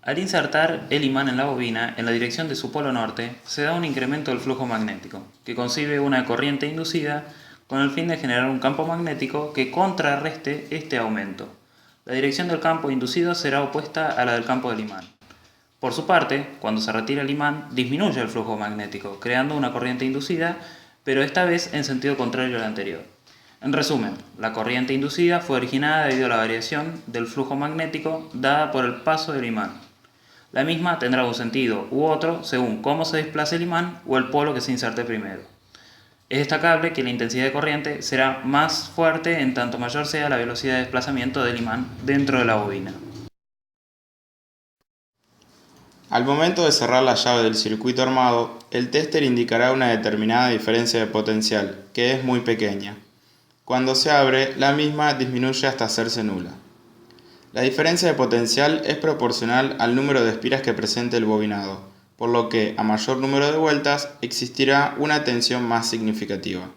Al insertar el imán en la bobina, en la dirección de su polo norte, se da un incremento del flujo magnético, que concibe una corriente inducida con el fin de generar un campo magnético que contrarreste este aumento. La dirección del campo inducido será opuesta a la del campo del imán. Por su parte, cuando se retira el imán, disminuye el flujo magnético, creando una corriente inducida, pero esta vez en sentido contrario al anterior. En resumen, la corriente inducida fue originada debido a la variación del flujo magnético dada por el paso del imán. La misma tendrá un sentido u otro según cómo se desplace el imán o el polo que se inserte primero. Es destacable que la intensidad de corriente será más fuerte en tanto mayor sea la velocidad de desplazamiento del imán dentro de la bobina. Al momento de cerrar la llave del circuito armado, el tester indicará una determinada diferencia de potencial, que es muy pequeña. Cuando se abre, la misma disminuye hasta hacerse nula. La diferencia de potencial es proporcional al número de espiras que presente el bobinado, por lo que a mayor número de vueltas existirá una tensión más significativa.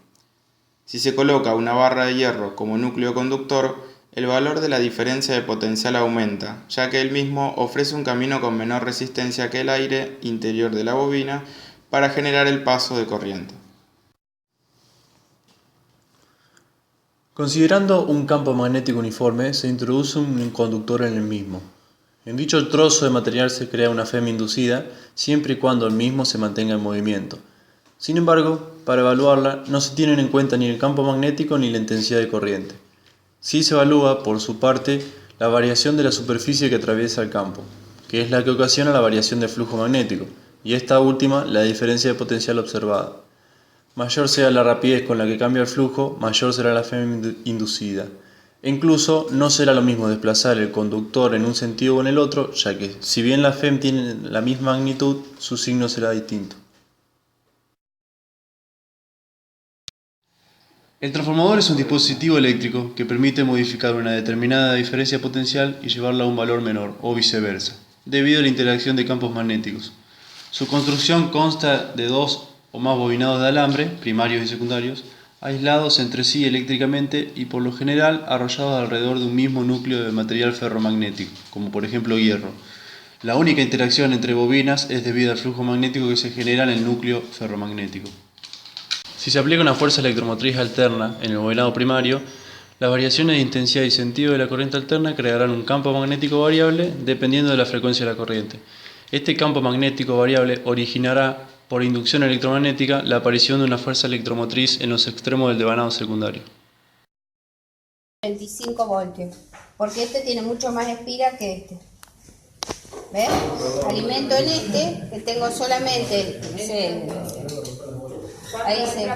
Si se coloca una barra de hierro como núcleo conductor, el valor de la diferencia de potencial aumenta, ya que el mismo ofrece un camino con menor resistencia que el aire interior de la bobina para generar el paso de corriente. Considerando un campo magnético uniforme, se introduce un conductor en el mismo. En dicho trozo de material se crea una FEM inducida, siempre y cuando el mismo se mantenga en movimiento. Sin embargo, para evaluarla no se tienen en cuenta ni el campo magnético ni la intensidad de corriente. Sí se evalúa, por su parte, la variación de la superficie que atraviesa el campo, que es la que ocasiona la variación del flujo magnético, y esta última la diferencia de potencial observada. Mayor sea la rapidez con la que cambia el flujo, mayor será la FEM inducida. E incluso no será lo mismo desplazar el conductor en un sentido o en el otro, ya que si bien la FEM tiene la misma magnitud, su signo será distinto. El transformador es un dispositivo eléctrico que permite modificar una determinada diferencia potencial y llevarla a un valor menor, o viceversa, debido a la interacción de campos magnéticos. Su construcción consta de dos o más bobinados de alambre, primarios y secundarios, aislados entre sí eléctricamente y por lo general arrollados alrededor de un mismo núcleo de material ferromagnético, como por ejemplo hierro. La única interacción entre bobinas es debido al flujo magnético que se genera en el núcleo ferromagnético. Si se aplica una fuerza electromotriz alterna en el bobinado primario, las variaciones de intensidad y sentido de la corriente alterna crearán un campo magnético variable dependiendo de la frecuencia de la corriente. Este campo magnético variable originará, por inducción electromagnética, la aparición de una fuerza electromotriz en los extremos del devanado secundario. 25 voltios, porque este tiene mucho más espira que este. ¿Ves? Alimento en este, que tengo solamente, no sé, ahí dice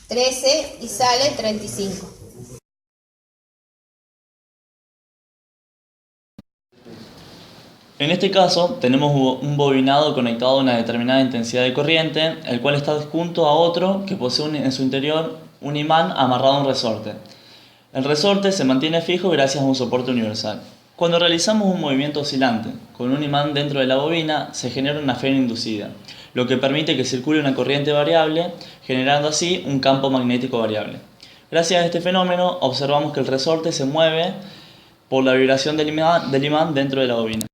13 y sale 35. En este caso, tenemos un bobinado conectado a una determinada intensidad de corriente, el cual está junto a otro que posee en su interior un imán amarrado a un resorte. El resorte se mantiene fijo gracias a un soporte universal. Cuando realizamos un movimiento oscilante con un imán dentro de la bobina, se genera una FEM inducida, lo que permite que circule una corriente variable, generando así un campo magnético variable. Gracias a este fenómeno, observamos que el resorte se mueve por la vibración del imán dentro de la bobina.